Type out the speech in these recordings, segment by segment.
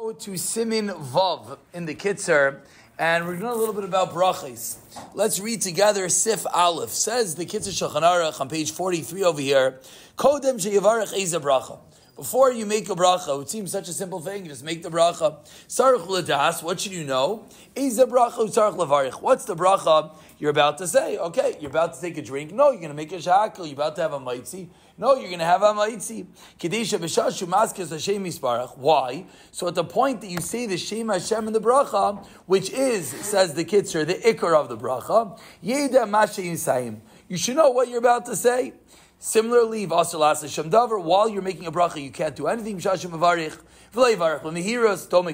To Siman Vav in the Kitzur, and we're doing a little bit about Berachos. Let's read together Sif Aleph. Says the Kitzur Shulchan Aruch on page 43 over here, Kodem sheyavarech eza bracha. Before you make a bracha, it seems such a simple thing, you just make the bracha. Sarach l'das, what should you know? Eza bracha sarach levarich. What's the bracha you're about to say? Okay, you're about to take a drink. No, you're going to make a shakal. You're about to have a maitzi. No, you're going to have a maitzi. Kedesha b'shashu maskes Hashem yisparach. Why? So at the point that you say the Shem Hashem in the bracha, which is, says the Kitzur, the ikar of the bracha, yeda mashe yisayim. You should know what you're about to say. Similarly, while you're making a bracha, you can't do anything. Don't make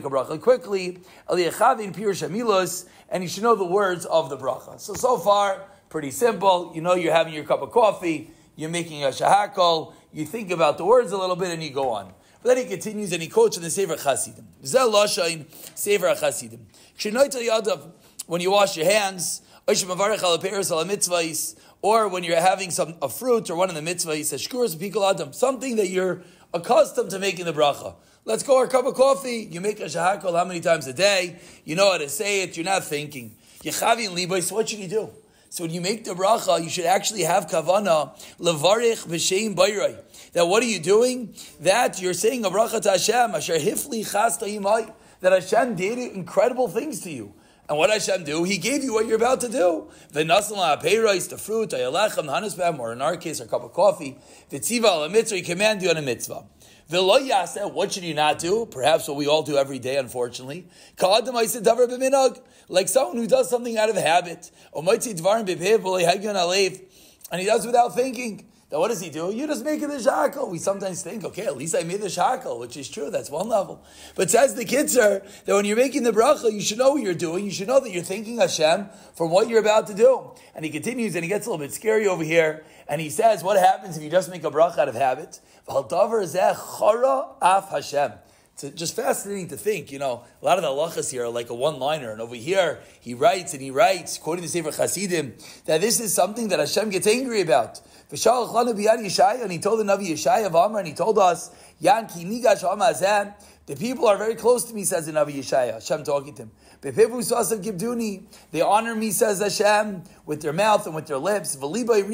a bracha quickly. And you should know the words of the bracha. So far, pretty simple. You know you're having your cup of coffee, you're making a shahakol, you think about the words a little bit, and you go on. But then he continues and he quotes in the Sefer Chasidim. Sefer Chasidim. When you wash your hands, or when you're having a fruit or one of the mitzvah, he says, something that you're accustomed to making the bracha. Let's go, our cup of coffee. You make a shahakol how many times a day? You know how to say it. You're not thinking. So what should you do? So when you make the bracha, you should actually have kavana, levarich b'sheim bayrai. That what are you doing? That you're saying a bracha to Hashem, asher hifli chasta yimai, that Hashem did incredible things to you. And what Hashem do? He gave you what you're about to do. V'nasal ha'peiros, the fruit, ha'yalechem, the hanespam, or in our case, our cup of coffee. V'tziva al mitzvah, he command you on a mitzvah. V'lo yaseh, what should you not do? Perhaps what we all do every day, unfortunately. Ka'adam ha'iseh davar b'minag, like someone who does something out of habit. O moitzi dvarim b'pev, v'lo yhagyon alev, and he does without thinking. Now what does he do? You just make it the shackle. We sometimes think, okay, at least I made the shackle, which is true. That's one level. But says the Kitzur, that when you're making the bracha, you should know what you're doing. You should know that you're thanking Hashem for what you're about to do. And he continues, and he gets a little bit scary over here. And he says, what happens if you just make a bracha out of habit? It's just fascinating to think, a lot of the halachas here are like a one-liner. And over here, he writes, quoting the Sefer Chasidim, that this is something that Hashem gets angry about. And he told the Navi Yeshaya, and he told us, the people are very close to me, says the Navi Yeshaya. Hashem talking to him. They honor me, says Hashem, with their mouth and with their lips. But their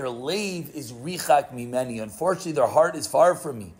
lave is richak mimeni. Unfortunately, their heart is far from me.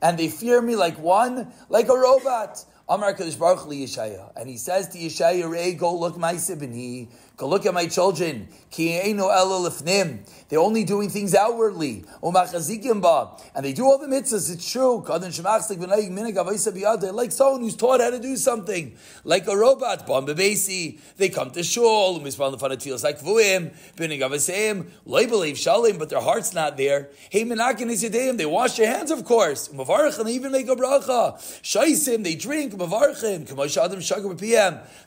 And they fear me like a robot. Amar Kadosh Baruch li Yeshaya, and he says to Yeshaya, "Rei, go look my sibni, go look at my children. Ki eino elo lifnim. They're only doing things outwardly. Umachazikim ba, and they do all the mitzvahs. It's true. Kadon shemachzik v'nayig minig avayisa biyad. Like someone who's taught how to do something, like a robot. Bam bebesi. They come to shul. Umispan lefanat filas like vuim. Minig avaseim. Loy believe shalim, but their heart's not there. Hey menakin isyadeim. They wash their hands, of course. Umavarach, and they even make a bracha. Shaisim. They drink.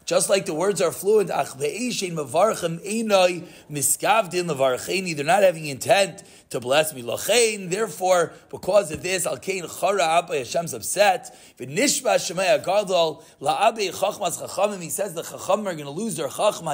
Just like the words are fluent, they're not having intent to bless me. Therefore, because of this, Hashem's upset. He says the Chachamim are going to lose their Chachma.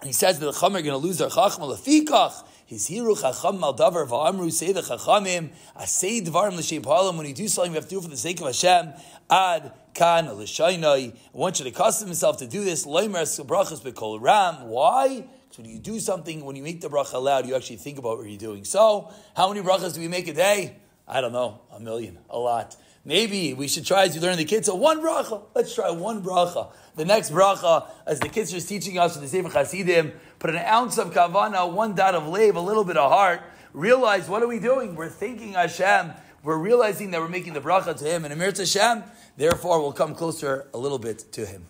And he says that the Chachamim are going to lose their Chachma. His hiru chacham mal davar va'amru, say the chachamim asay dvarim l'shem palam. When you do something, you have to do it for the sake of Hashem. Ad kan l'shaynai. I want you to accustom himself to do this. Loimer brachos b'kol ram. Why? Because when you do something, when you make the bracha aloud, you actually think about what you're doing. So, how many brachas do we make a day? I don't know, 1,000,000, a lot. Maybe we should try, as you learn the Kitzur, one bracha. Let's try one bracha. The next bracha, as the Kitzur is teaching us in the Sefer Chasidim, put an ounce of kavana, one dot of lave, a little bit of heart. Realize, what are we doing? We're thinking Hashem. We're realizing that we're making the bracha to Him. And Emir Hashem, therefore, we'll come closer a little bit to Him.